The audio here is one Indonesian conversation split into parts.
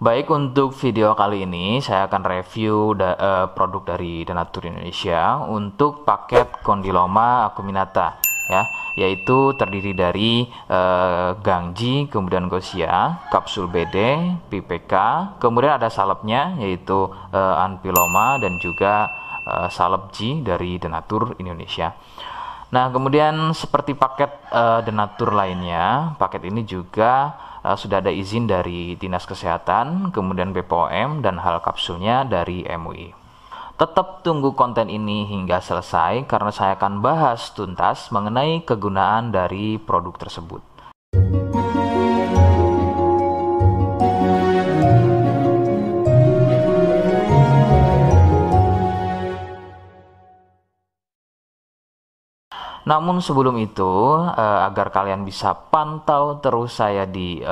Baik, untuk video kali ini saya akan review produk dari Denatur Indonesia untuk paket Condyloma acuminata ya, yaitu terdiri dari Gangji, kemudian Gausia, kapsul BD, PPK, kemudian ada salepnya yaitu Anpiloma dan juga salep G dari Denatur Indonesia. Nah, kemudian seperti paket Denatur lainnya, paket ini juga sudah ada izin dari Dinas Kesehatan, kemudian BPOM, dan hal kapsulnya dari MUI. Tetap tunggu konten ini hingga selesai karena saya akan bahas tuntas mengenai kegunaan dari produk tersebut. Namun sebelum itu, agar kalian bisa pantau terus saya di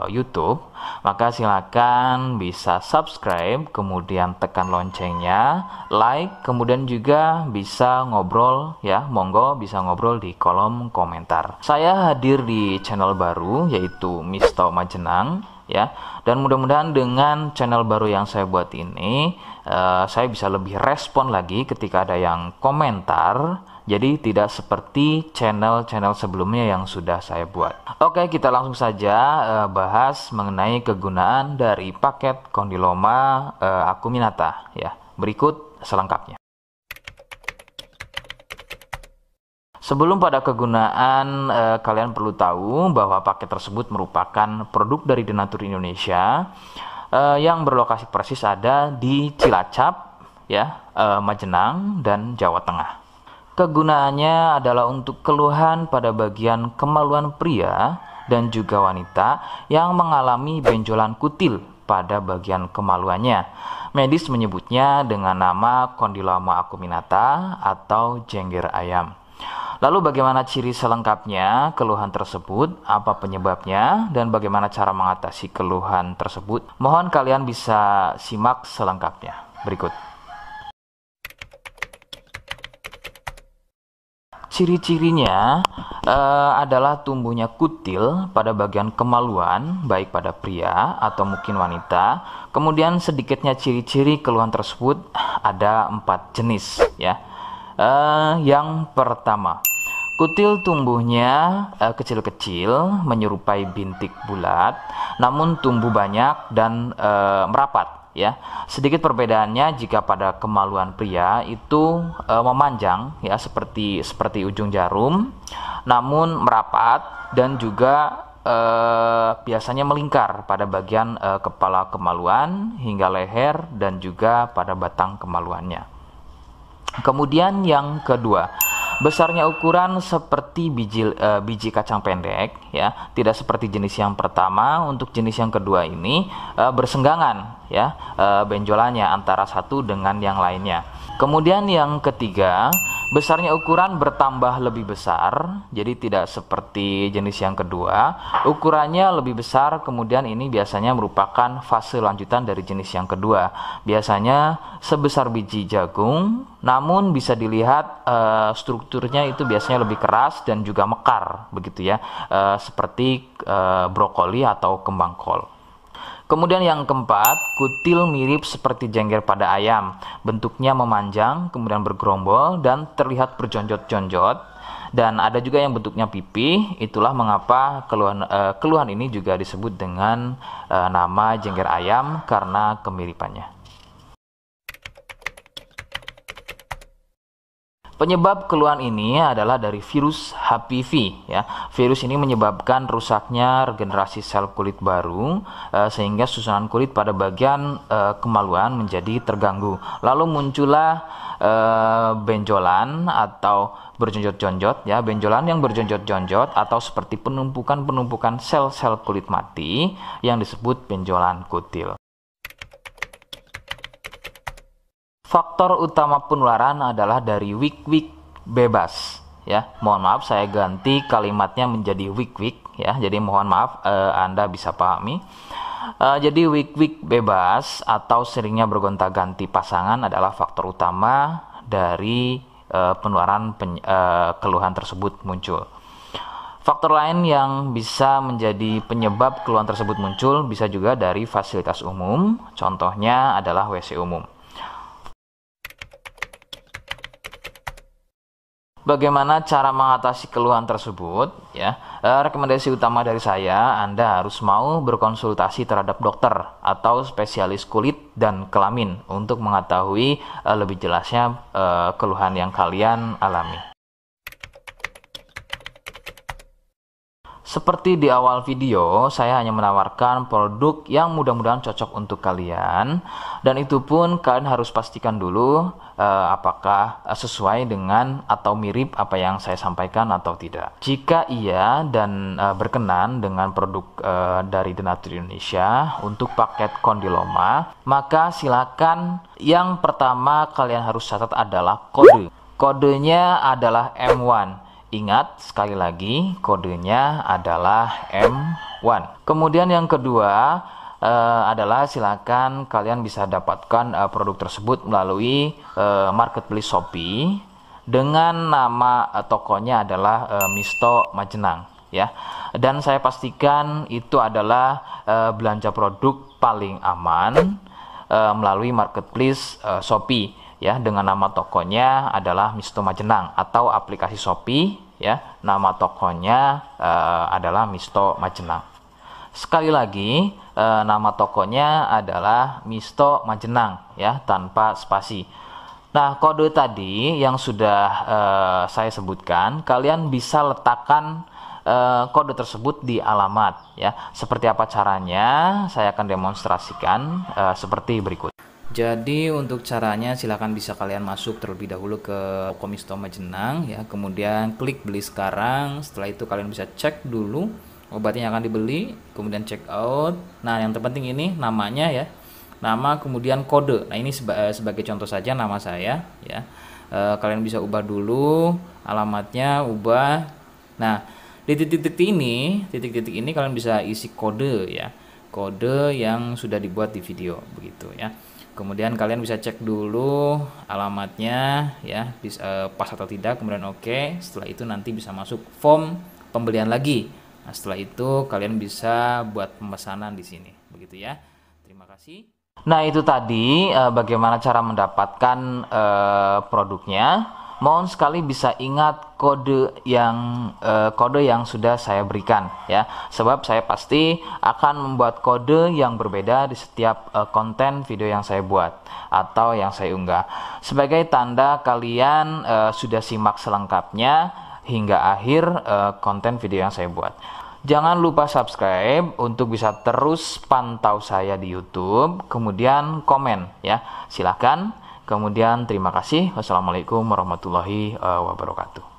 YouTube, maka silakan bisa subscribe, kemudian tekan loncengnya, like, kemudian juga bisa ngobrol ya, monggo bisa ngobrol di kolom komentar. Saya hadir di channel baru yaitu Misto Majenang ya, dan mudah-mudahan dengan channel baru yang saya buat ini, saya bisa lebih respon lagi ketika ada yang komentar. Jadi tidak seperti channel-channel sebelumnya yang sudah saya buat. Oke, kita langsung saja bahas mengenai kegunaan dari paket Condyloma acuminata ya. Berikut selengkapnya. Sebelum pada kegunaan, kalian perlu tahu bahwa paket tersebut merupakan produk dari Denatur Indonesia yang berlokasi persis ada di Cilacap ya, Majenang dan Jawa Tengah. Kegunaannya adalah untuk keluhan pada bagian kemaluan pria dan juga wanita yang mengalami benjolan kutil pada bagian kemaluannya. Medis menyebutnya dengan nama Condyloma acuminata atau jengger ayam. Lalu bagaimana ciri selengkapnya keluhan tersebut, apa penyebabnya, dan bagaimana cara mengatasi keluhan tersebut? Mohon kalian bisa simak selengkapnya. Berikut. Ciri-cirinya adalah tumbuhnya kutil pada bagian kemaluan, baik pada pria atau mungkin wanita. Kemudian sedikitnya ciri-ciri keluhan tersebut ada 4 jenis ya. Yang pertama, kutil tumbuhnya kecil-kecil, menyerupai bintik bulat, namun tumbuh banyak dan merapat. Ya, sedikit perbedaannya jika pada kemaluan pria itu memanjang ya seperti ujung jarum, namun merapat dan juga biasanya melingkar pada bagian kepala kemaluan hingga leher dan juga pada batang kemaluannya. Kemudian yang kedua, besarnya ukuran seperti biji kacang pendek ya, tidak seperti jenis yang pertama. Untuk jenis yang kedua ini bersenggangan ya, benjolannya antara satu dengan yang lainnya. Kemudian yang ketiga, besarnya ukuran bertambah lebih besar, jadi tidak seperti jenis yang kedua, ukurannya lebih besar. Kemudian ini biasanya merupakan fase lanjutan dari jenis yang kedua, biasanya sebesar biji jagung, namun bisa dilihat strukturnya itu biasanya lebih keras dan juga mekar begitu ya, seperti brokoli atau kembang kol. Kemudian yang keempat, kutil mirip seperti jengger pada ayam, bentuknya memanjang, kemudian bergerombol dan terlihat berjonjot-jonjot, dan ada juga yang bentuknya pipih. Itulah mengapa keluhan ini juga disebut dengan nama jengger ayam karena kemiripannya. Penyebab keluhan ini adalah dari virus HPV ya. Virus ini menyebabkan rusaknya regenerasi sel kulit baru sehingga susunan kulit pada bagian kemaluan menjadi terganggu. Lalu muncullah benjolan atau berjonjot-jonjot ya, benjolan yang berjonjot-jonjot atau seperti penumpukan sel-sel kulit mati yang disebut benjolan kutil. Faktor utama penularan adalah dari wik-wik bebas ya. Mohon maaf saya ganti kalimatnya menjadi wik-wik ya. Jadi mohon maaf Anda bisa pahami. Jadi wik-wik bebas atau seringnya bergonta-ganti pasangan adalah faktor utama dari penularan keluhan tersebut muncul. Faktor lain yang bisa menjadi penyebab keluhan tersebut muncul bisa juga dari fasilitas umum, contohnya adalah WC umum. Bagaimana cara mengatasi keluhan tersebut? Ya, rekomendasi utama dari saya, Anda harus mau berkonsultasi terhadap dokter atau spesialis kulit dan kelamin untuk mengetahui lebih jelasnya keluhan yang kalian alami. Seperti di awal video, saya hanya menawarkan produk yang mudah-mudahan cocok untuk kalian, dan itu pun kalian harus pastikan dulu apakah sesuai dengan atau mirip apa yang saya sampaikan atau tidak. Jika iya dan berkenan dengan produk dari The Nature Indonesia untuk paket kondiloma, maka silakan yang pertama kalian harus catat adalah kode. Kodenya adalah M1. Ingat, sekali lagi, kodenya adalah M1. Kemudian yang kedua adalah silakan kalian bisa dapatkan produk tersebut melalui marketplace Shopee dengan nama tokonya adalah Misto Majenang, ya. Dan saya pastikan itu adalah belanja produk paling aman melalui marketplace Shopee, ya, dengan nama tokonya adalah Misto Majenang, atau aplikasi Shopee, ya, nama tokonya adalah Misto Majenang. Sekali lagi, nama tokonya adalah Misto Majenang, ya, tanpa spasi. Nah, kode tadi yang sudah saya sebutkan, kalian bisa letakkan kode tersebut di alamat, ya. Seperti apa caranya? Saya akan demonstrasikan seperti berikut. Jadi untuk caranya silakan bisa kalian masuk terlebih dahulu ke toko Misto Majenang, ya, kemudian klik beli sekarang. Setelah itu kalian bisa cek dulu obatnya yang akan dibeli, kemudian check out. Nah, yang terpenting ini namanya, ya, nama kemudian kode. Nah, ini sebagai contoh saja nama saya, ya. Kalian bisa ubah dulu alamatnya, ubah. Nah, di titik-titik ini kalian bisa isi kode, ya, kode yang sudah dibuat di video, begitu, ya. Kemudian kalian bisa cek dulu alamatnya, ya, pas atau tidak, kemudian oke. Setelah itu nanti bisa masuk form pembelian lagi. Nah, setelah itu kalian bisa buat pemesanan di sini, begitu, ya. Terima kasih. Nah, itu tadi bagaimana cara mendapatkan produknya. Mohon sekali bisa ingat kode yang sudah saya berikan, ya, sebab saya pasti akan membuat kode yang berbeda di setiap konten video yang saya buat atau yang saya unggah, sebagai tanda kalian sudah simak selengkapnya hingga akhir konten video yang saya buat. Jangan lupa subscribe untuk bisa terus pantau saya di YouTube, kemudian komen, ya, silahkan. Kemudian terima kasih. Wassalamualaikum warahmatullahi wabarakatuh.